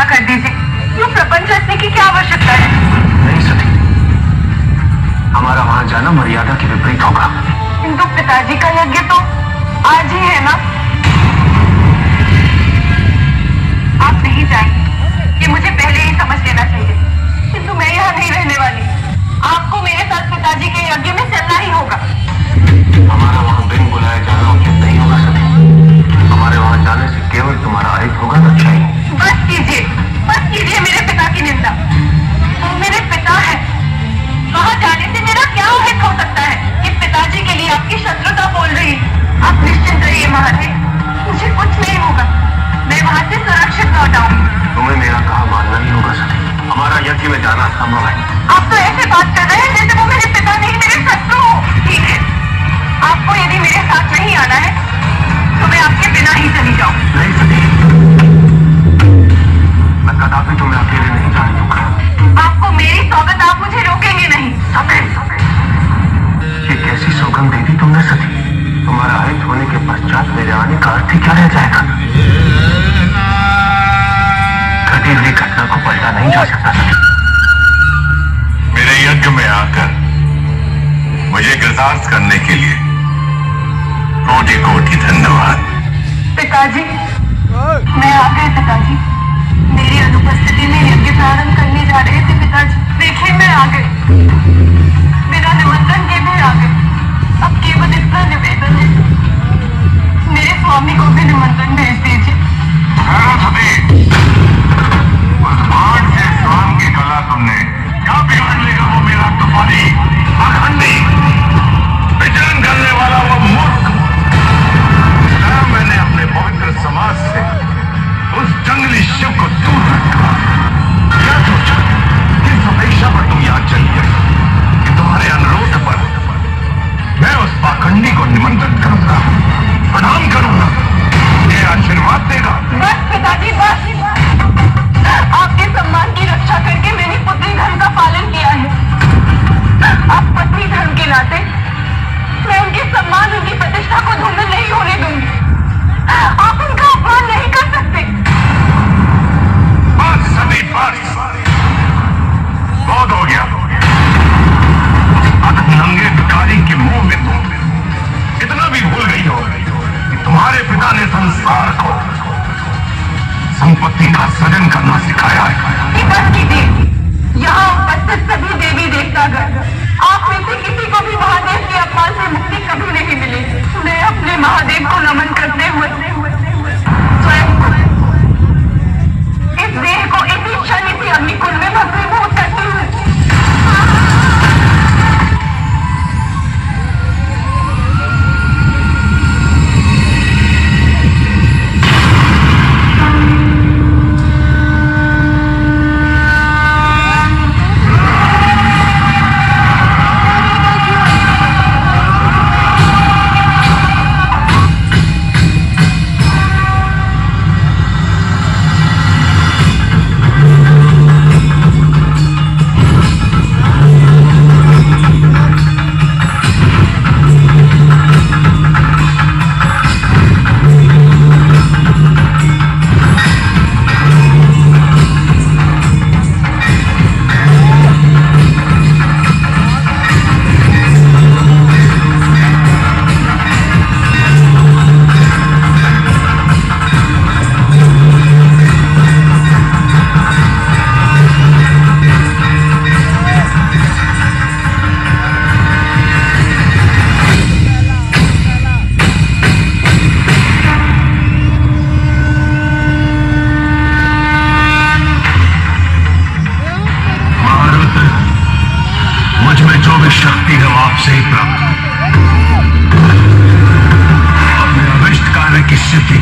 पूरा कर दीजिए। यूं प्रपंच रचने की क्या आवश्यकता है? नहीं सती, हमारा वहां जाना मर्यादा के विपरीत होगा। किंतु पिताजी का यज्ञ तो आज ही है ना। आप नहीं जाएंगे, ये मुझे पहले ही समझ लेना चाहिए। किंतु मैं यहाँ नहीं रहने वाली। आपको मेरे साथ पिताजी के यज्ञ में चलना ही होगा। हमारा वहां बिन बुलाए जाना उचित नहीं होगा सती। हमारे वहां जाने से केवल तुम्हारा अहित होगा न अच्छा ही। बस कीजिए मेरे पिता की निंदा। वो मेरे पिता है, वहां जाने से मेरा क्या अहित हो सकता है कि पिताजी के लिए आपकी शत्रुता बोल रही। आप निश्चिंत रहिए महादेव, मुझे कुछ नहीं होगा। मैं वहां से सुरक्षित लौट आऊंगी। तुम्हें मेरा कहा मानना ही होगा सती। हमारा यज्ञ में जाना संभव है। आप तो ऐसे बात कर रहे हैं जैसे वो मेरे पिता नहीं मेरे शत्रु हो। ठीक है, आपको यदि मेरे साथ नहीं आना है तो मैं आपके बिना ही चली जाऊं। नहीं सती, मैं कदापि तुम्हें अकेले नहीं जाने दूंगा। आपको मेरी सौगंध, आप मुझे रोकेंगे नहीं। ये कैसी सौगंध दे दी तुमने सती? तुम्हारा अहित होने के पश्चात मेरे आने का अर्थ ही क्या रह जाएगा? घटी हुई घटना को पलटा नहीं जा सकता सती। मेरे यज्ञ में आकर मुझे कृतार्थ करने के लिए कोटि कोटि धन्यवाद। पिताजी, मैं आ गई पिताजी। मेरी अनुपस्थिति में यज्ञ प्रारंभ करने जा रहे थे पिताजी। देखिए मैं आ गई, बिना निमंत्रण के भी आ गई। अब केवल इतना निवेदन है, मेरे स्वामी को भी निमंत्रण भेज दीजिए। उस भाट से स्वांग की कला तुमने क्या बिगाड़ लेगा वो मेरा तूफानी अखंडी विचरण करने वाला वो मूर्ख। मैंने अपने पवित्र समाज से उस जंगली शिव को दूर रखा। क्या सोचा किस अपेक्षा पर तुम यहाँ चली गई कि तुम्हारे अनुरोध पर मैं उस पाखंडी को निमंत्रित करूंगा, प्रणाम करूंगा, ये आशीर्वाद देगा। बस पिताजी बस, आपके सम्मान की रक्षा करके मैंने पुत्री धर्म का पालन किया है। आप पत्नी धर्म के नाते मैं उनके सम्मान, उनकी प्रतिष्ठा को धूमिल नहीं होने दूंगी। आप उनका अपमान नहीं कर सकते। बस सभी बस, बहुत हो गया। अब नंगे भिखारी के मुंह में तुम इतना भी भूल गई हो कि तुम्हारे पिता ने संसार को संपत्ति का सृजन करना सिखाया है। बस कीजिए, यहाँ उपस्थित सभी देवी देवतागण, आप में से किसी को भी महादेव के अपमान से मुक्ति कभी नहीं मिली। मैं अपने महादेव को नमन करते हुए स्वयं इस देह को इसी क्षण इसी अग्निकुंड में भस्मीभूत करती हूँ। शक्ति है वो आपसे ही प्राप्त। अपने अभिष्ट कार्य की सिद्धि